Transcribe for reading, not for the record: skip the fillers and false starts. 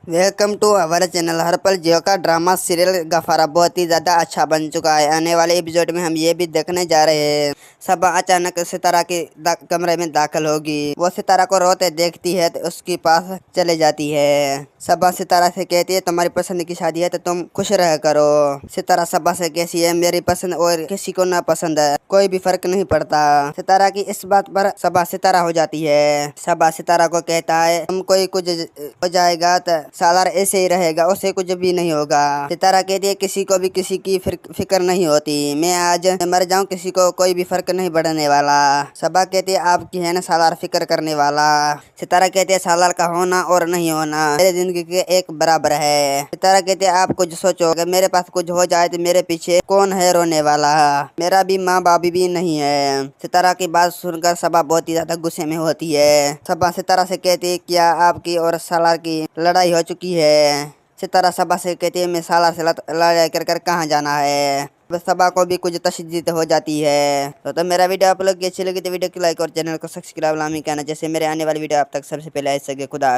Welcome to हमारे channel. हर पल जियो का ड्रामा सीरियल गफारा बहुत ही ज़्यादा अच्छा बन चुका है। आने वाले एपिसोड में हम ये भी देखने जा रहे हैं, सबा अचानक सितारा के कमरे में दाखिल होगी। वो सितारा को रोते देखती है तो उसके पास चले जाती है। सबा सितारा से कहती है तुम्हारी पसंद की शादी है तो तुम खुश रह करो। सितारा सबा से कहती है मेरी पसंद और किसी को ना पसंद है कोई भी फर्क नहीं पड़ता। सितारा की इस बात पर सबा सितारा हो जाती है। सबा सितारा को कहता है तुम कोई कुछ हो जाएगा तो सालार ऐसे ही रहेगा, उसे कुछ भी नहीं होगा। सितारा कहती है किसी को भी किसी की फिक्र नहीं होती, मैं आज मर जाऊं किसी को कोई भी फर्क नहीं पड़ने वाला। सबा कहती है आपकी है ना सालार फिक्र करने वाला। सितारा कहती है सालार का होना और नहीं होना मेरे जिंदगी के एक बराबर है। सितारा कहती है आप कुछ सोचो, अगर मेरे पास कुछ हो जाए तो मेरे पीछे कौन है रोने वाला, मेरा भी माँ बाप भी नहीं है। सितारा की बात सुनकर सबा बहुत ही ज्यादा गुस्से में होती है। सबा सितारा से कहती है क्या आपकी और सालार की लड़ाई हो चुकी है। सितारा सबा से कहती है मैं सालार से लड़ाई कर कहाँ जाना है। बस सबा को भी कुछ तशद्दुद हो जाती है। तो मेरा वीडियो आप लोग की अच्छी लगी तो वीडियो को लाइक और चैनल को सब्सक्राइब लामी कहना, जैसे मेरे आने वाली वीडियो आप तक सबसे पहले आ सके। खुदा।